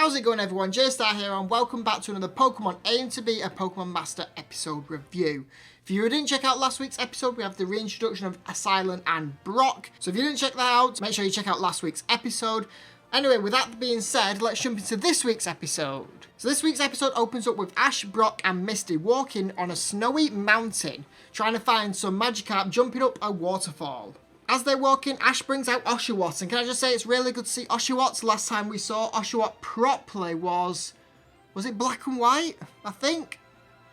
How's it going, everyone? J-Star here, and welcome back to another Pokémon Aim to be a Pokémon Master episode review. If you didn't check out last week's episode, we have the reintroduction of Asylum and Brock. So if you didn't check that out, make sure you check out last week's episode. Anyway, with that being said, let's jump into this week's episode. So this week's episode opens up with Ash, Brock and Misty walking on a snowy mountain, trying to find some Magikarp jumping up a waterfall. As they're walking, Ash brings out Oshawott, and can I just say it's really good to see Oshawott. Last time we saw Oshawott properly was it Black and White? I think.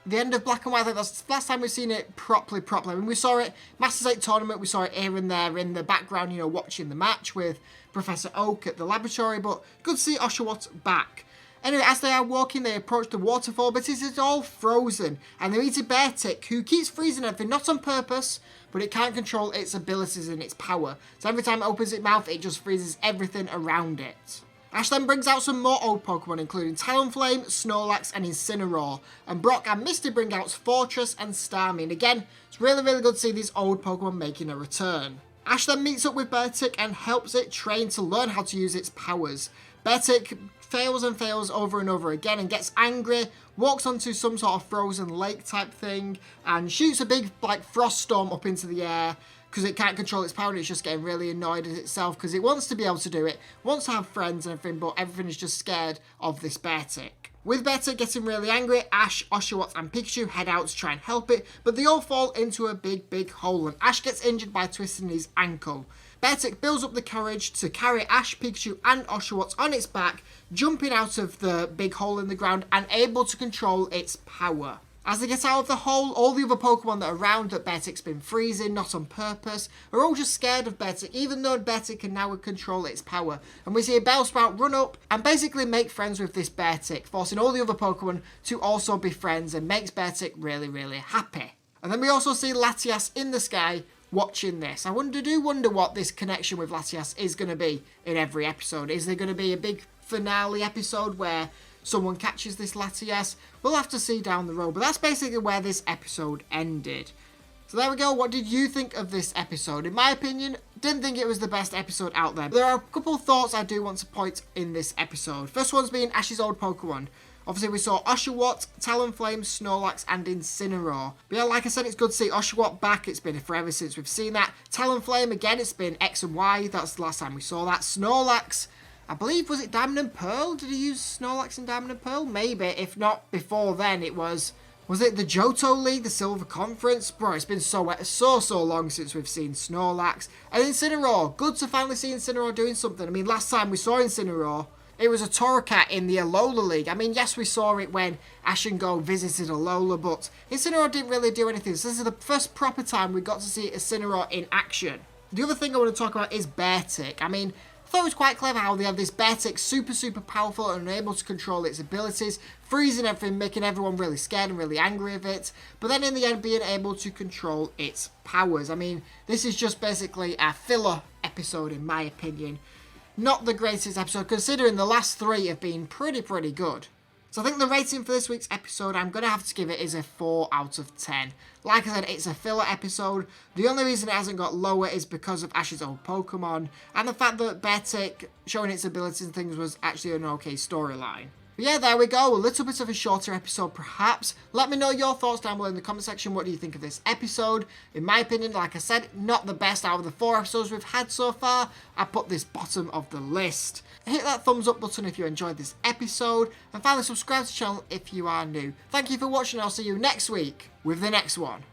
The end of Black and White, I think that's the last time we've seen it properly. I mean, we saw it, Masters 8 tournament, we saw it here and there in the background, you know, watching the match with Professor Oak at the laboratory, but good to see Oshawott back. Anyway, as they are walking, they approach the waterfall, but it is all frozen, and they meet a Beartic who keeps freezing everything, not on purpose, but it can't control its abilities and its power. So every time it opens its mouth, it just freezes everything around it. Ash then brings out some more old Pokemon, including Talonflame, Snorlax, and Incineroar. And Brock and Misty bring out Fortress and Starmie. And again, it's really good to see these old Pokemon making a return. Ash then meets up with Beartic and helps it train to learn how to use its powers. Beartic fails and fails over and over again and gets angry, walks onto some sort of frozen lake type thing, and shoots a big frost storm up into the air because it can't control its power and it's just getting really annoyed at itself because it wants to be able to do it, wants to have friends and everything, but everything is just scared of this Beartic. With Beartic getting really angry, Ash, Oshawott and Pikachu head out to try and help it, but they all fall into a big hole and Ash gets injured by twisting his ankle. Beartic builds up the courage to carry Ash, Pikachu and Oshawott on its back, jumping out of the big hole in the ground and able to control its power. As they get out of the hole, all the other Pokemon that are around that Beartic's been freezing, not on purpose, are all just scared of Beartic, even though Beartic can now control its power. And we see a Bellsprout run up and basically make friends with this Beartic, forcing all the other Pokemon to also be friends and makes Beartic really happy. And then we also see Latias in the sky watching this. I do wonder what this connection with Latias is going to be in every episode. Is there going to be a big finale episode where someone catches this Latias? We'll have to see down the road, but that's basically where this episode ended. So there we go. What did you think of this episode? In my opinion, didn't think it was the best episode out there. There are a couple of thoughts I do want to point in this episode. First one's being Ash's old Pokemon. Obviously, we saw Oshawott, Talonflame, Snorlax, and Incineroar. But yeah, like I said, it's good to see Oshawott back. It's been forever since we've seen that. Talonflame, again, it's been X and Y. That's the last time we saw that. Snorlax, I believe, was it Diamond and Pearl? Did he use Snorlax in Diamond and Pearl? Maybe. If not before then, it was it the Johto League, the Silver Conference? Bro, it's been so long since we've seen Snorlax. And Incineroar, good to finally see Incineroar doing something. I mean, last time we saw Incineroar, it was a Torracat in the Alola League. I mean, yes, we saw it when Ash and Go visited Alola, but Incineroar didn't really do anything. So this is the first proper time we got to see Incineroar in action. The other thing I want to talk about is Beartic. I mean, I thought it was quite clever how they have this Beartic super powerful and unable to control its abilities, freezing everything, making everyone really scared and really angry of it, but then in the end being able to control its powers. I mean, this is just basically a filler episode in my opinion. Not the greatest episode, considering the last three have been pretty good. So I think the rating for this week's episode, I'm going to have to give it is a 4 out of 10. Like I said, it's a filler episode. The only reason it hasn't got lower is because of Ash's old Pokemon, and the fact that Beartic showing its abilities and things was actually an okay storyline. But yeah, there we go. A little bit of a shorter episode, perhaps. Let me know your thoughts down below in the comment section. What do you think of this episode? In my opinion, like I said, not the best out of the 4 episodes we've had so far. I put this bottom of the list. Hit that thumbs up button if you enjoyed this episode. And finally, subscribe to the channel if you are new. Thank you for watching. I'll see you next week with the next one.